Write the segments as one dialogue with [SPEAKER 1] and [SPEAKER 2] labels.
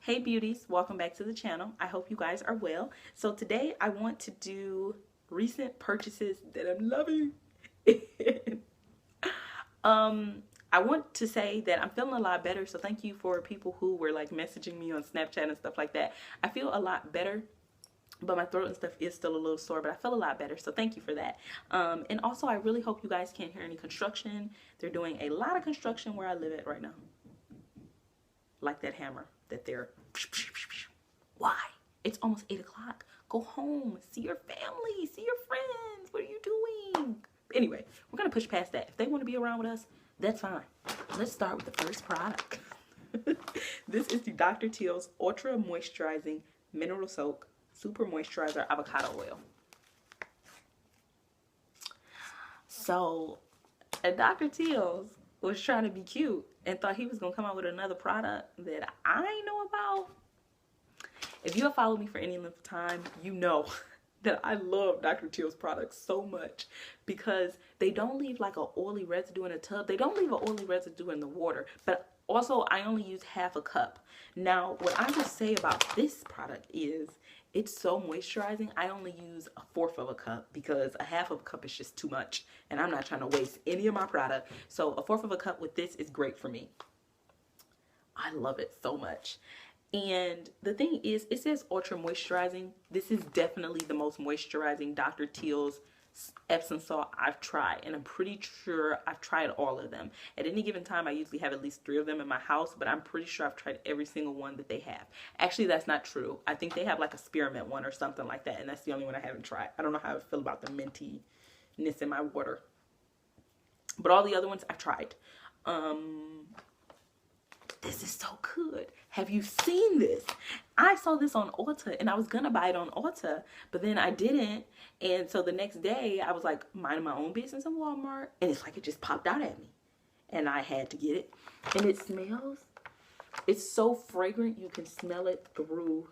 [SPEAKER 1] Hey beauties, welcome back to the channel. I hope you guys are well. So today I want to do recent purchases that I'm loving. I want to say that I'm feeling a lot better. So thank you for people who were like messaging me on Snapchat and stuff like that. I feel a lot better, but my throat and stuff is still a little sore, but I feel a lot better. So thank you for that. And also I really hope you guys can't hear any construction. They're doing a lot of construction where I live at right now. Like that hammer that they're, why? It's almost 8 o'clock. Go home, see your family, see your friends. What are you doing? Anyway, we're gonna push past that. If they want to be around with us, that's fine. Let's start with the first product. This is the Dr. Teals Ultra Moisturizing Mineral Soak Super Moisturizer Avocado Oil. So, Dr. Teals was trying to be cute and thought he was gonna come out with another product that I know about. If you have followed me for any length of time, you know that I love Dr. Teals products so much because they don't leave like an oily residue in a tub. They don't leave an oily residue in the water, but also I only use half a cup. Now, what I would say about this product is it's so moisturizing. I only use a fourth of a cup because a half of a cup is just too much and I'm not trying to waste any of my product. So a fourth of a cup with this is great for me. I love it so much. And the thing is, it says ultra moisturizing. This is definitely the most moisturizing Dr. Teals Epsom salt I've tried, and I'm pretty sure I've tried all of them. At any given time, I usually have at least 3 of them in my house, but I'm pretty sure I've tried every single one that they have. Actually, that's not true. I think they have like a spearmint one or something like that, and that's the only one I haven't tried. I don't know how I feel about the mintiness in my water, but all the other ones I've tried. This is so good. Have you seen this? I saw this on Ulta and I was gonna buy it on Ulta, but then I didn't. And so the next day I was like minding my own business in Walmart and it's like it just popped out at me and I had to get it. And it smells, it's so fragrant you can smell it through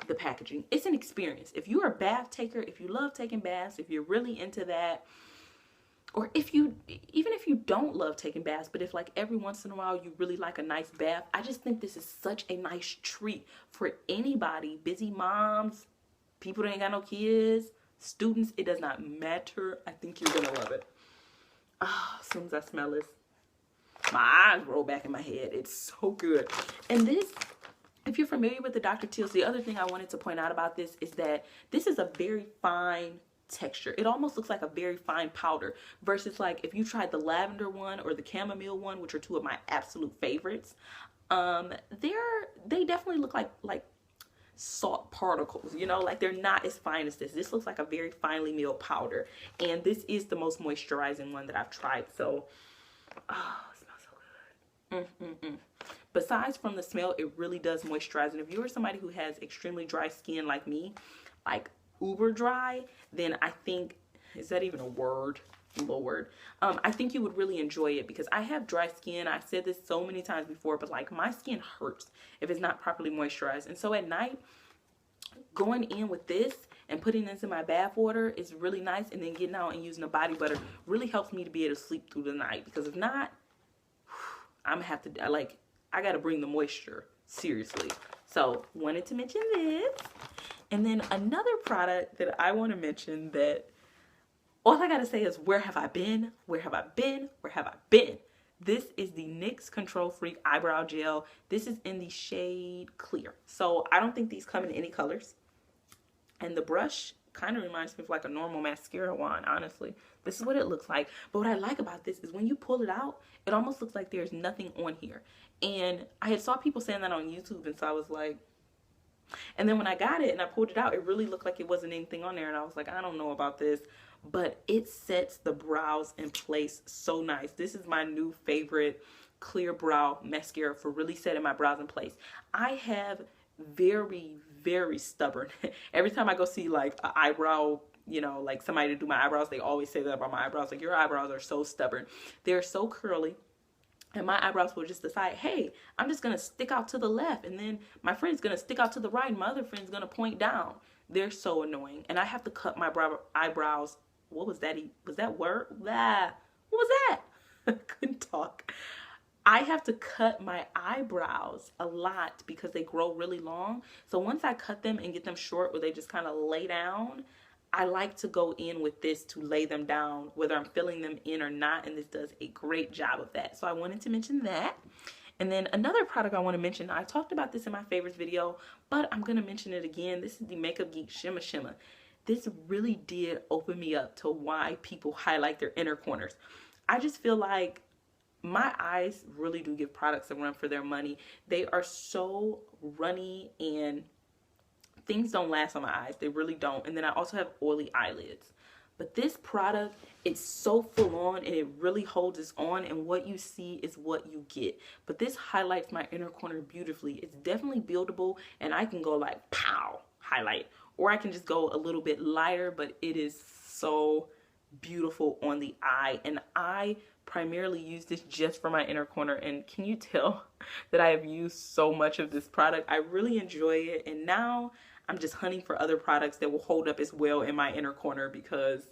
[SPEAKER 1] the packaging. It's an experience. If you're a bath taker, if you love taking baths, if you're really into that, or even if you don't love taking baths, but if like every once in a while you really like a nice bath, I just think this is such a nice treat for anybody. Busy moms, people that ain't got no kids, students, it does not matter. I think you're gonna love it. Oh, as soon as I smell this, my eyes roll back in my head. It's so good. And this, if you're familiar with the Dr. Teals, the other thing I wanted to point out about this is that this is a very fine texture. It almost looks like a very fine powder versus like if you tried the lavender one or the chamomile one, which are 2 of my absolute favorites. They definitely look like salt particles, you know, like they're not as fine as this. This looks like a very finely milled powder, and this is the most moisturizing one that I've tried. So oh, it smells so good. Besides from the smell, it really does moisturize. And if you are somebody who has extremely dry skin like me, like uber dry, then I think, is that even a word? Lord. I think you would really enjoy it because I have dry skin. I've said this so many times before, but like my skin hurts if it's not properly moisturized. And so at night, going in with this and putting this in my bath water is really nice. And then getting out and using a body butter really helps me to be able to sleep through the night. Because if not, I'm gonna have to, like, I gotta bring the moisture, seriously. So wanted to mention this. And then another product that I want to mention that all I gotta say is, where have I been? Where have I been? Where have I been? This is the NYX Control Freak Eyebrow Gel. This is in the shade Clear. So I don't think these come in any colors. And the brush kind of reminds me of like a normal mascara wand, honestly. This is what it looks like. But what I like about this is when you pull it out, it almost looks like there's nothing on here. And I had saw people saying that on YouTube, and so I was like, and then when I got it and I pulled it out, it really looked like it wasn't anything on there. And I was like, I don't know about this. But it sets the brows in place so nice. This is my new favorite clear brow mascara for really setting my brows in place. I have very, very stubborn. Every time I go see like an eyebrow, you know, like somebody to do my eyebrows, they always say that about my eyebrows. Like, your eyebrows are so stubborn. They're so curly. And my eyebrows will just decide, hey, I'm just going to stick out to the left. And then my friend's going to stick out to the right. And my other friend's going to point down. They're so annoying. And I have to cut my eyebrows. What was that? Was that word? What was that? I couldn't talk. I have to cut my eyebrows a lot because they grow really long. So once I cut them and get them short where they just kind of lay down, I like to go in with this to lay them down, whether I'm filling them in or not, and this does a great job of that. So I wanted to mention that. And then another product I want to mention, I talked about this in my favorites video, but I'm going to mention it again. This is the Makeup Geek Shimma. This really did open me up to why people highlight their inner corners. I just feel like my eyes really do give products a run for their money. They are so runny and things don't last on my eyes. They really don't. And then I also have oily eyelids. But this product, it's so full on and it really holds its on, and what you see is what you get. But this highlights my inner corner beautifully. It's definitely buildable, and I can go like pow, highlight. Or I can just go a little bit lighter, but it is so beautiful on the eye. And I primarily use this just for my inner corner, and can you tell that I have used so much of this product? I really enjoy it, and now I'm just hunting for other products that will hold up as well in my inner corner because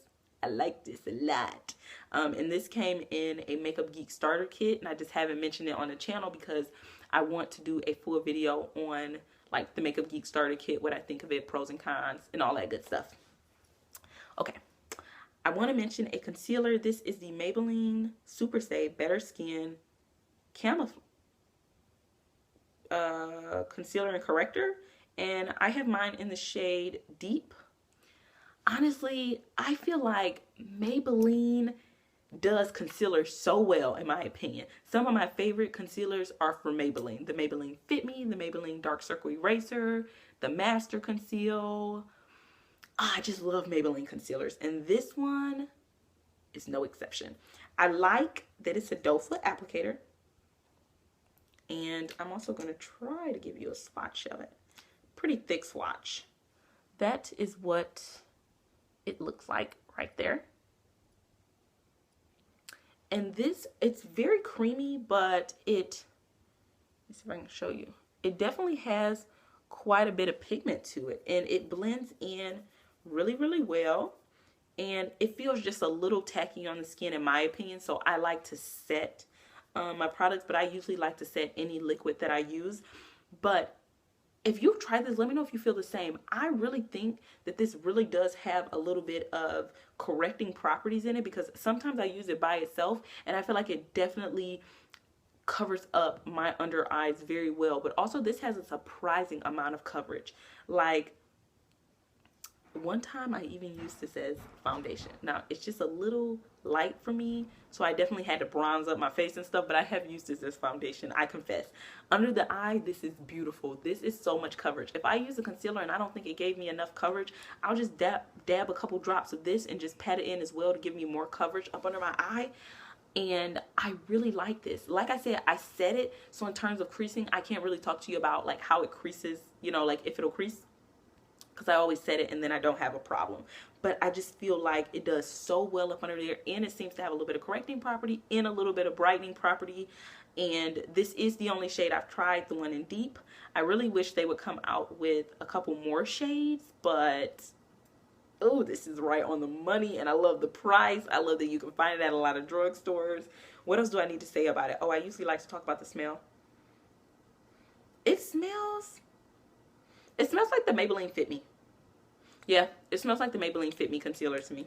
[SPEAKER 1] I like this a lot. And this came in a Makeup Geek starter kit, and I just haven't mentioned it on the channel because I want to do a full video on like the Makeup Geek starter kit, what I think of it, pros and cons, and all that good stuff. Okay, I want to mention a concealer. This is the Maybelline SuperStay Better Skin Camouflage Concealer and Corrector. And I have mine in the shade Deep. Honestly, I feel like Maybelline does concealer so well, in my opinion. Some of my favorite concealers are from Maybelline. The Maybelline Fit Me, the Maybelline Dark Circle Eraser, the Master Conceal. I just love Maybelline concealers. And this one is no exception. I like that it's a doe foot applicator. And I'm also going to try to give you a swatch of it. Pretty thick swatch. That is what it looks like right there. And this, it's very creamy, but let's see if I can show you. It definitely has quite a bit of pigment to it, and it blends in really, really well. And it feels just a little tacky on the skin, in my opinion. So I like to set my products, but I usually like to set any liquid that I use. But if you've tried this, let me know if you feel the same. I really think that this really does have a little bit of correcting properties in it, because sometimes I use it by itself and I feel like it definitely covers up my under eyes very well. But also this has a surprising amount of coverage. Like one time I even used this as foundation. Now it's just a little light for me, so I definitely had to bronze up my face and stuff, but I have used this as foundation, I confess. Under the eye, this is beautiful. This is so much coverage. If I use a concealer and I don't think it gave me enough coverage, I'll just dab a couple drops of this and just pat it in as well to give me more coverage up under my eye. And I really like this. Like I said, I set it, so in terms of creasing, I can't really talk to you about like how it creases, you know, like if it'll crease, because I always set it and then I don't have a problem. But I just feel like it does so well up under there, and it seems to have a little bit of correcting property and a little bit of brightening property. And this is the only shade I've tried, the one in Deep. I really wish they would come out with a couple more shades, but oh, this is right on the money, and I love the price. I love that you can find it at a lot of drugstores. What else do I need to say about it? Oh, I usually like to talk about the smell. It smells like the Maybelline Fit Me. Yeah, it smells like the Maybelline Fit Me concealer to me.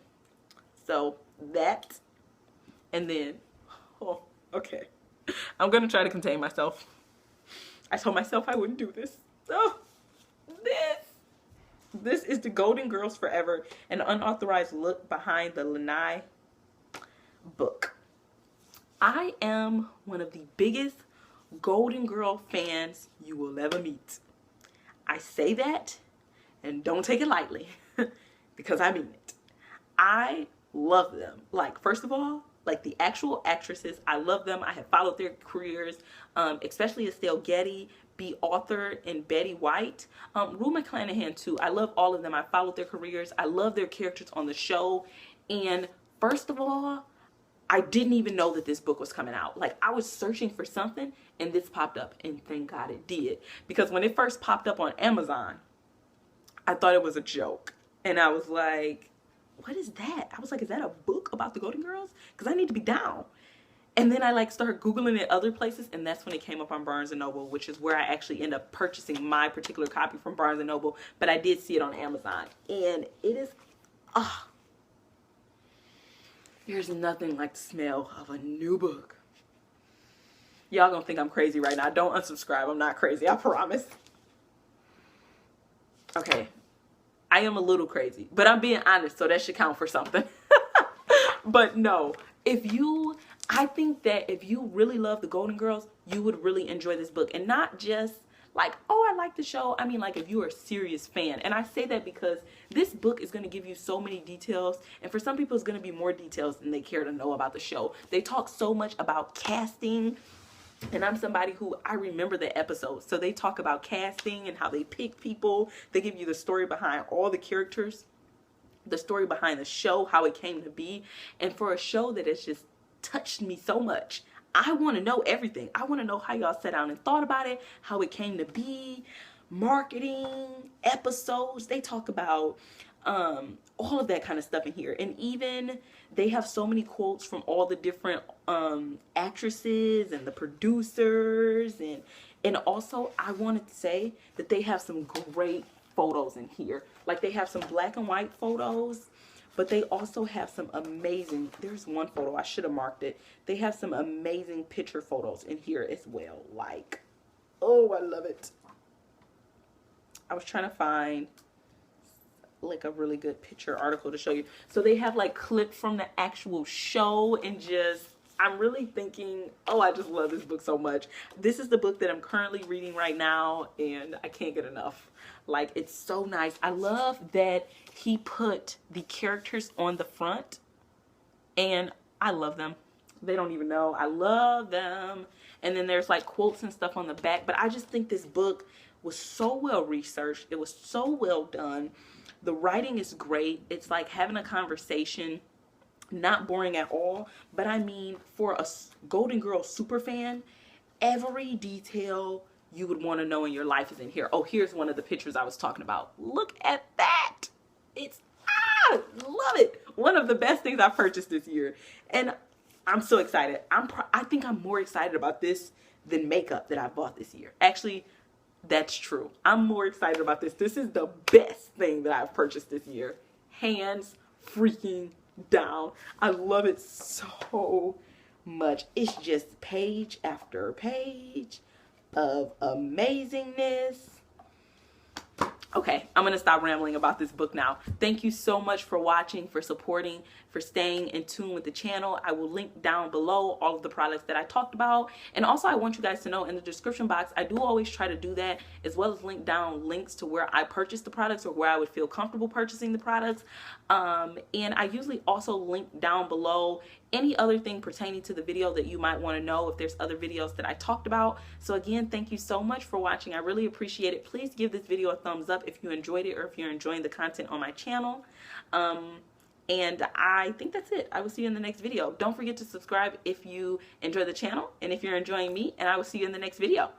[SPEAKER 1] So that, and then, oh, okay. I'm going to try to contain myself. I told myself I wouldn't do this. Oh, this is the Golden Girls Forever, an unauthorized look behind the Lanai book. I am one of the biggest Golden Girl fans you will ever meet. I say that, and don't take it lightly, because I mean it. I love them. Like, first of all, like the actual actresses, I love them. I have followed their careers, especially Estelle Getty, Bea Arthur, and Betty White. Rue McClanahan too. I love all of them. I followed their careers. I love their characters on the show. And first of all, I didn't even know that this book was coming out. Like, I was searching for something and this popped up, and thank God it did. Because when it first popped up on Amazon, I thought it was a joke. And I was like, what is that? I was like, is that a book about the Golden Girls? Because I need to be down. And then I like started Googling it other places, and that's when it came up on Barnes & Noble, which is where I actually end up purchasing my particular copy from Barnes & Noble. But I did see it on Amazon, and it is, there's nothing like the smell of a new book. Y'all gonna think I'm crazy right now. Don't unsubscribe. I'm not crazy, I promise. Okay, I am a little crazy, but I'm being honest, so that should count for something. But no, I think that if you really love the Golden Girls, you would really enjoy this book. And not just like, oh, I like the show. I mean, like, if you're a serious fan. And I say that because this book is going to give you so many details. And for some people, it's going to be more details than they care to know about the show. They talk so much about casting. And I'm somebody who, I remember the episodes. So they talk about casting and how they pick people. They give you the story behind all the characters, the story behind the show, how it came to be. And for a show that has just touched me so much, I want to know everything. I want to know how y'all sat down and thought about it, how it came to be, marketing, episodes. They talk about all of that kind of stuff in here. And even they have so many quotes from all the different actresses and the producers. And also, I wanted to say that they have some great photos in here. Like, they have some black and white photos, but they also have some amazing, there's one photo, I should have marked it. They have some amazing picture photos in here as well. Like, oh, I love it. I was trying to find like a really good picture article to show you. So they have like clips from the actual show, and just, I'm really thinking, oh, I just love this book so much. This is the book that I'm currently reading right now, and I can't get enough. Like, it's so nice. I love that he put the characters on the front, and I love them. They don't even know. I love them. And then there's like quotes and stuff on the back, but I just think this book was so well researched. It was so well done. The writing is great. It's like having a conversation. Not boring at all, but I mean, for a Golden Girls super fan, every detail you would want to know in your life is in here. Oh, here's one of the pictures I was talking about. Look at that. It's, love it. One of the best things I purchased this year. And I'm so excited. I think I'm more excited about this than makeup that I bought this year. Actually, that's true. I'm more excited about this. This is the best thing that I've purchased this year. Hands freaking down. I love it so much. It's just page after page of amazingness. Okay, I'm going to stop rambling about this book now. Thank you so much for watching, for supporting, for staying in tune with the channel. I will link down below all of the products that I talked about. And also, I want you guys to know, in the description box, I do always try to do that, as well as link down links to where I purchased the products or where I would feel comfortable purchasing the products. And I usually also link down below any other thing pertaining to the video that you might want to know, if there's other videos that I talked about. So again, thank you so much for watching. I really appreciate it. Please give this video a thumbs up if you enjoyed it, or if you're enjoying the content on my channel. And I think that's it. I will see you in the next video. Don't forget to subscribe if you enjoy the channel and if you're enjoying me, and I will see you in the next video.